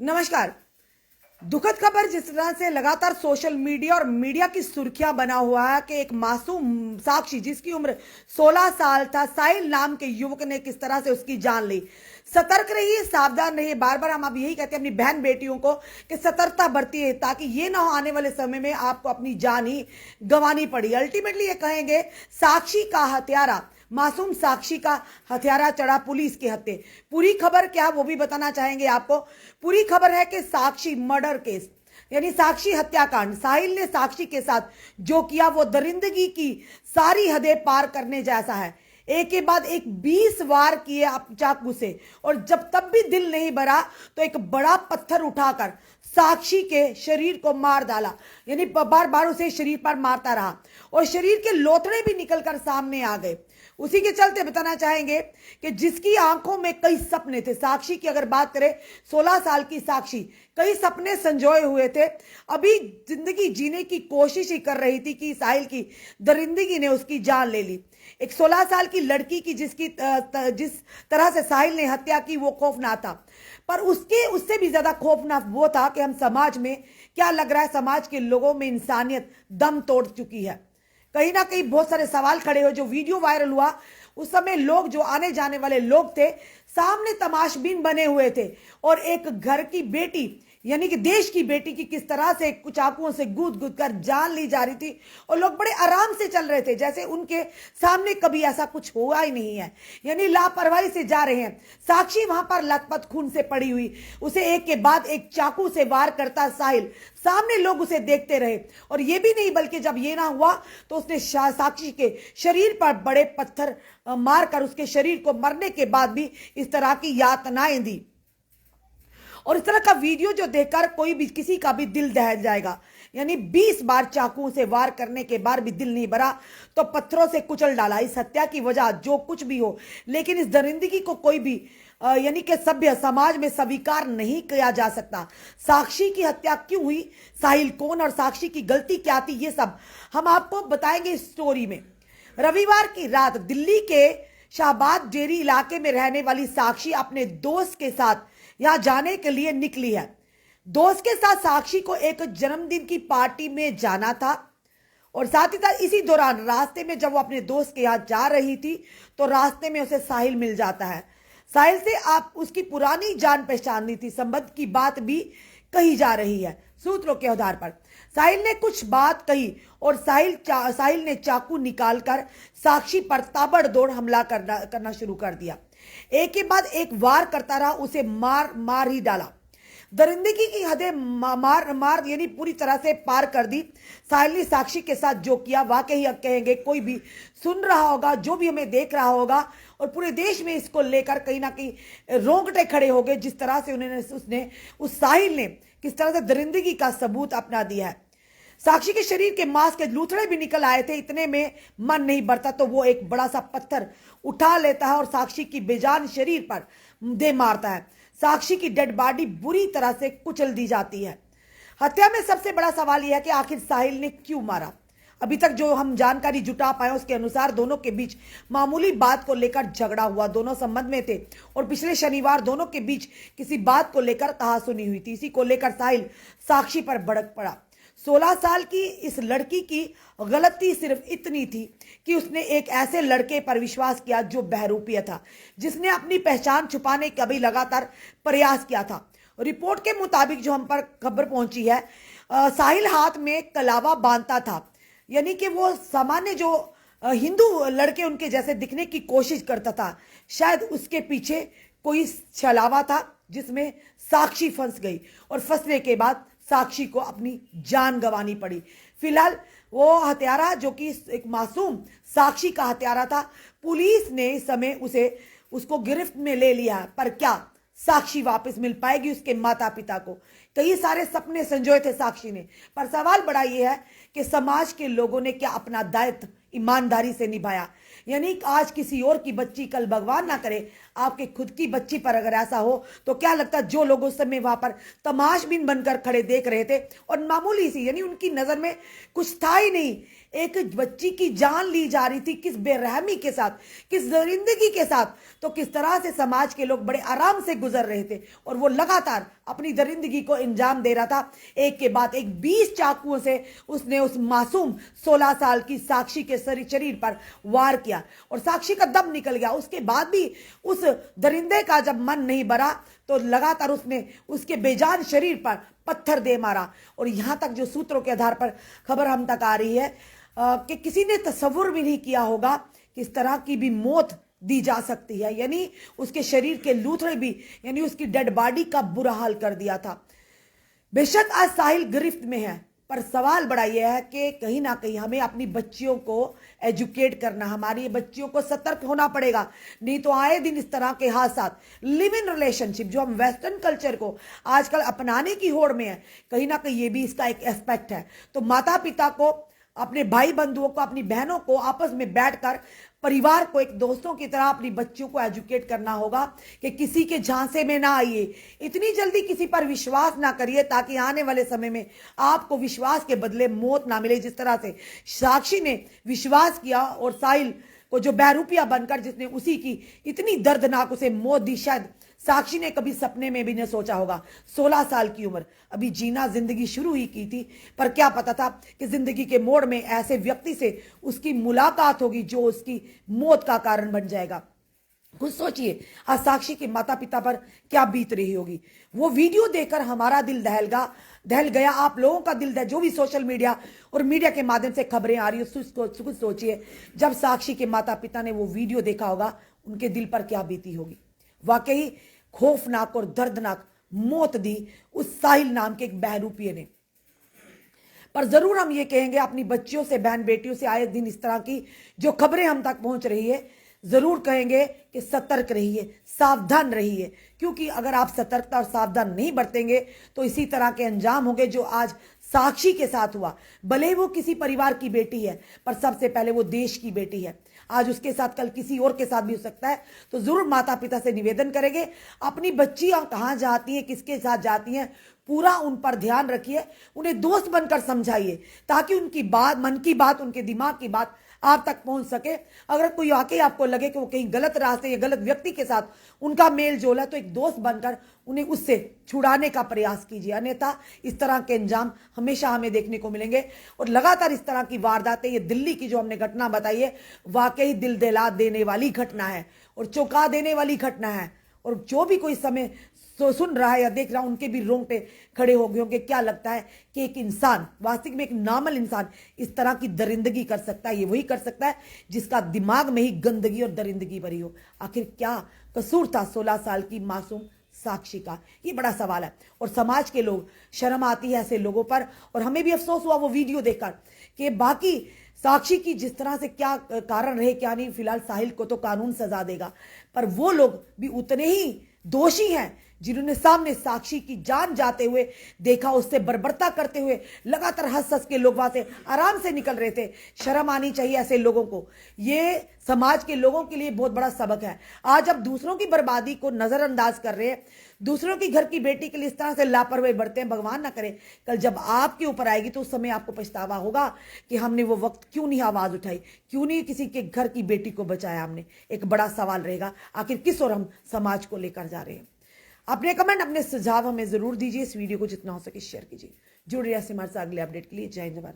नमस्कार। दुखद खबर जिस तरह से लगातार सोशल मीडिया और मीडिया की सुर्खियां बना हुआ है कि एक मासूम साक्षी जिसकी उम्र 16 साल था, साहिल नाम के युवक ने किस तरह से उसकी जान ली। सतर्क रहिए, सावधान रहिए। बार बार हम अब यही कहते हैं अपनी बहन बेटियों को कि सतर्कता बरतिए, ताकि ये ना हो आने वाले समय में आपको अपनी जान ही गंवानी पड़ी। अल्टीमेटली ये कहेंगे साक्षी का हत्यारा, मासूम साक्षी का हथियारा चढ़ा पुलिस के हत्थे। पूरी खबर क्या वो भी बताना चाहेंगे आपको। पूरी खबर है कि साक्षी मर्डर केस यानी साक्षी हत्याकांड, साहिल ने साक्षी के साथ जो किया वो दरिंदगी की सारी हदें पार करने जैसा है। एक के बाद एक 20 वार किए चाकू से, और जब तब भी दिल नहीं भरा तो एक बड़ा पत्थर उठाकर साक्षी के शरीर को मार डाला। यानी बार बार उसे शरीर पर मारता रहा और शरीर के लोथड़े भी निकलकर सामने आ गए। उसी के चलते बताना चाहेंगे कि जिसकी आंखों में कई सपने थे, साक्षी की अगर बात करें, 16 साल की साक्षी कई सपने संजोए हुए थे, अभी जिंदगी जीने की कोशिश ही कर रही थी कि साहिल की दरिंदगी ने उसकी जान ले ली। एक 16 साल की लड़की की जिस तरह से साहिल ने हत्या की वो खौफनाक था, पर उससे भी ज्यादा खौफनाक वो था कि हम समाज में क्या लग रहा है, समाज के लोगों में इंसानियत दम तोड़ चुकी है। कहीं ना कहीं बहुत सारे सवाल खड़े हुए। जो वीडियो वायरल हुआ उस समय लोग, जो आने जाने वाले लोग थे, सामने तमाशबीन बने हुए थे और एक घर की बेटी यानी कि देश की बेटी की किस तरह से चाकुओं से गूद गूद कर जान ली जा रही थी और लोग बड़े आराम से चल रहे थे, जैसे उनके सामने कभी ऐसा कुछ हुआ ही नहीं है। यानी लापरवाही से जा रहे हैं। साक्षी वहां पर लथपथ खून से पड़ी हुई, उसे एक के बाद एक चाकू से वार करता साहिल, सामने लोग उसे देखते रहे। और ये भी नहीं, बल्कि जब ये ना हुआ तो उसने साक्षी के शरीर पर बड़े पत्थर मारकर उसके शरीर को मरने के बाद भी इस तरह की यातनाएं दी। और इस तरह का वीडियो जो देखकर कोई भी, किसी का भी दिल दहल जाएगा। यानी 20 बार चाकुओं से वार करने के बाद भी दिल नहीं भरा तो पत्थरों से कुचल डाला। इस हत्या की वजह जो कुछ भी हो, लेकिन इस दरिंदगी को कोई भी यानी कि सभ्य समाज में स्वीकार नहीं किया जा सकता। साक्षी की हत्या क्यों हुई, साहिल कौन और साक्षी की गलती क्या थी, ये सब हम आपको बताएंगे इस स्टोरी में। रविवार की रात दिल्ली के शाहबाद डेरी इलाके में रहने वाली साक्षी अपने दोस्त के साथ यहां जाने के लिए निकली है। दोस्त के साथ साक्षी को एक जन्मदिन की पार्टी में जाना था और साथ ही साथ इसी दौरान रास्ते में जब वो अपने दोस्त के यहाँ जा रही थी तो रास्ते में उसे साहिल मिल जाता है। साहिल से आप उसकी पुरानी जान पहचान ली थी, संबंध की बात भी कही जा रही है। सूत्रों के आधार पर साहिल ने कुछ बात कही और साहिल ने चाकू निकालकर साक्षी पर ताबड़तोड़ हमला करना शुरू कर दिया। एक के बाद एक वार करता रहा, उसे मार ही डाला। दरिंदगी की हदें मार यानी पूरी तरह से पार कर दी। साहिल ने साक्षी के साथ जो किया, वाकई अब कहेंगे कोई भी सुन रहा होगा, जो भी हमें देख रहा होगा, और पूरे देश में इसको लेकर कहीं ना कहीं रोंगटे खड़े हो गए, जिस तरह से उस साहिल ने किस तरह से दरिंदगी का सबूत अपना दिया है। साक्षी के शरीर के मांस के लूथड़े भी निकल आए थे। इतने में मन नहीं भरता तो वो एक बड़ा सा पत्थर उठा लेता है और साक्षी की बेजान शरीर पर दे मारता है। साक्षी की डेड बॉडी बुरी तरह से कुचल दी जाती है। हत्या में सबसे बड़ा सवाल यह है कि आखिर साहिल ने क्यों मारा। अभी तक जो हम जानकारी जुटा पाए उसके अनुसार दोनों के बीच मामूली बात को लेकर झगड़ा हुआ। दोनों संबंध में थे और पिछले शनिवार दोनों के बीच किसी बात को लेकर कहासुनी हुई थी। इसी को लेकर साहिल साक्षी पर भड़क पड़ा। 16 साल की इस लड़की की गलती सिर्फ इतनी थी कि उसने एक ऐसे लड़के पर विश्वास किया जो बहरूपिया था, जिसने अपनी पहचान छुपाने का भी लगातार प्रयास किया था। रिपोर्ट के मुताबिक जो हम पर खबर पहुंची है, साहिल हाथ में कलावा बांधता था, यानी कि वो सामान्य जो हिंदू लड़के उनके जैसे दिखने की कोशिश करता था। शायद उसके पीछे कोई छलावा था जिसमें साक्षी फंस गई और फंसने के बाद साक्षी को अपनी जान गंवानी पड़ी। फिलहाल वो हत्यारा, जो कि एक मासूम साक्षी का हत्यारा था, पुलिस ने इस समय उसको गिरफ्त में ले लिया। पर क्या साक्षी वापस मिल पाएगी उसके माता पिता को? कई सारे सपने संजोए थे साक्षी ने, पर सवाल बड़ा यह है कि समाज के लोगों ने क्या अपना दायित्व ईमानदारी से निभाया। यानी आज किसी और की बच्ची, कल भगवान ना करे आपके खुद की बच्ची पर अगर ऐसा हो तो क्या लगता है जो लोग उस समय वहां पर तमाशबीन बनकर खड़े देख रहे थे और मामूली सी, यानी उनकी नजर में कुछ था ही नहीं, एक बच्ची की जान ली जा रही थी, किस बेरहमी के साथ, किस दरिंदगी के साथ, तो किस तरह से समाज के लोग बड़े आराम से गुजर रहे थे और वो लगातार अपनी दरिंदगी को अंजाम दे रहा था। एक के बाद एक 20 चाकुओं से उसने उस मासूम 16 साल की साक्षी के शरीर पर वार किया और साक्षी का दम निकल गया। उसके बाद भी उस दरिंदे का जब मन नहीं भरा तो लगातार उसने उसके बेजान शरीर पर पत्थर दे मारा। और यहां तक जो सूत्रों के आधार पर खबर हम तक आ रही है कि किसी ने तस्वुर भी नहीं किया होगा कि इस तरह की भी मौत दी जा सकती है, यानी उसके शरीर के लूथड़े भी, यानी उसकी डेड बॉडी का बुरा हाल कर दिया था। बेशक आज साहिल गिरफ्त में है, पर सवाल बड़ा यह है कि कहीं ना कहीं हमें अपनी बच्चियों को एजुकेट करना, हमारी बच्चियों को सतर्क होना पड़ेगा। नहीं तो आए दिन इस तरह के हादसा, लिव इन रिलेशनशिप जो हम वेस्टर्न कल्चर को आजकल अपनाने की होड़ में है, कहीं ना कहीं ये भी इसका एक एस्पेक्ट है। तो माता पिता को, अपने भाई बंधुओं को, अपनी बहनों को आपस में बैठकर, परिवार को एक दोस्तों की तरह अपनी बच्चियों को एजुकेट करना होगा कि किसी के झांसे में ना आइए, इतनी जल्दी किसी पर विश्वास ना करिए, ताकि आने वाले समय में आपको विश्वास के बदले मौत ना मिले। जिस तरह से साक्षी ने विश्वास किया और साहिल को जो बहरूपिया बनकर जिसने उसी की इतनी दर्दनाक उसे मौत दी, शायद साक्षी ने कभी सपने में भी नहीं सोचा होगा। 16 साल की उम्र, अभी जीना जिंदगी शुरू ही की थी, पर क्या पता था कि जिंदगी के मोड़ में ऐसे व्यक्ति से उसकी मुलाकात होगी जो उसकी मौत का कारण बन जाएगा। खुद सोचिए आज साक्षी के माता पिता पर क्या बीत रही होगी। वो वीडियो देखकर हमारा दिल दहल गया, आप लोगों का दिल जो भी सोशल मीडिया और मीडिया के माध्यम से खबरें आ रही है, खुद सोचिए जब साक्षी के माता पिता ने वो वीडियो देखा होगा, उनके दिल पर क्या बीती होगी। वाकई खौफनाक और दर्दनाक मौत दी उस साहिल नाम के एक बहरूपिये ने। पर जरूर हम ये कहेंगे अपनी बच्चियों से, बहन बेटियों से आए दिन इस तरह की जो खबरें हम तक पहुंच रही है, जरूर कहेंगे कि सतर्क रहिए, सावधान रहिए, क्योंकि अगर आप सतर्कता और सावधान नहीं बरतेंगे तो इसी तरह के अंजाम होंगे जो आज साक्षी के साथ हुआ। भले वो किसी परिवार की बेटी है, पर सबसे पहले वो देश की बेटी है। आज उसके साथ कल किसी और के साथ भी हो सकता है। तो जरूर माता पिता से निवेदन करेंगे, अपनी बच्चियां कहां जाती हैं, किसके साथ जाती हैं, पूरा उन पर ध्यान रखिए, उन्हें दोस्त बनकर समझाइए, ताकि उनकी बात, मन की बात, उनके दिमाग की बात आप तक पहुंच सके। अगर कोई वाकई आपको लगे कि वो कहीं गलत रास्ते या गलत व्यक्ति के साथ उनका मेल जोल है, तो एक दोस्त बनकर उन्हें उससे छुड़ाने का प्रयास कीजिए, अन्यथा इस तरह के अंजाम हमेशा हमें देखने को मिलेंगे। और लगातार इस तरह की वारदातें, ये दिल्ली की जो हमने घटना बताई है, वाकई दिल दहला देने वाली घटना है और चौंका देने वाली घटना है। और जो भी कोई समय सुन रहा है या देख रहा है, उनके भी रोंगटे खड़े हो गए होंगे। क्या लगता है कि एक इंसान, वास्तविक में एक नॉर्मल इंसान इस तरह की दरिंदगी कर सकता है? ये वही कर सकता है जिसका दिमाग में ही गंदगी और दरिंदगी भरी हो। आखिर क्या कसूर था 16 साल की मासूम साक्षी का? ये बड़ा सवाल है। और समाज के लोग, शर्म आती है ऐसे लोगों पर। और हमें भी अफसोस हुआ वो वीडियो देखकर कि बाकी साक्षी की जिस तरह से क्या कारण रहे क्या नहीं, फिलहाल साहिल को तो कानून सजा देगा, पर वो लोग भी उतने ही दोषी हैं जिन्होंने सामने साक्षी की जान जाते हुए देखा, उससे बर्बरता करते हुए लगातार हंस हंस के लोग वहां से आराम से निकल रहे थे। शर्म आनी चाहिए ऐसे लोगों को। ये समाज के लोगों के लिए बहुत बड़ा सबक है। आज अब दूसरों की बर्बादी को नजरअंदाज कर रहे हैं, दूसरों की घर की बेटी के लिए इस तरह से लापरवाही बरते हैं। भगवान ना करे कल जब आपके ऊपर आएगी तो उस समय आपको पछतावा होगा कि हमने वो वक्त क्यों नहीं आवाज उठाई, क्यों नहीं किसी के घर की बेटी को बचाया हमने। एक बड़ा सवाल रहेगा, आखिर किस ओर हम समाज को लेकर जा रहे हैं। अपने कमेंट, अपने सुझाव हमें जरूर दीजिए। इस वीडियो को जितना हो सके शेयर कीजिए। जुड़ रहिए हमारे साथ अगले अपडेट के लिए। जय हिंद।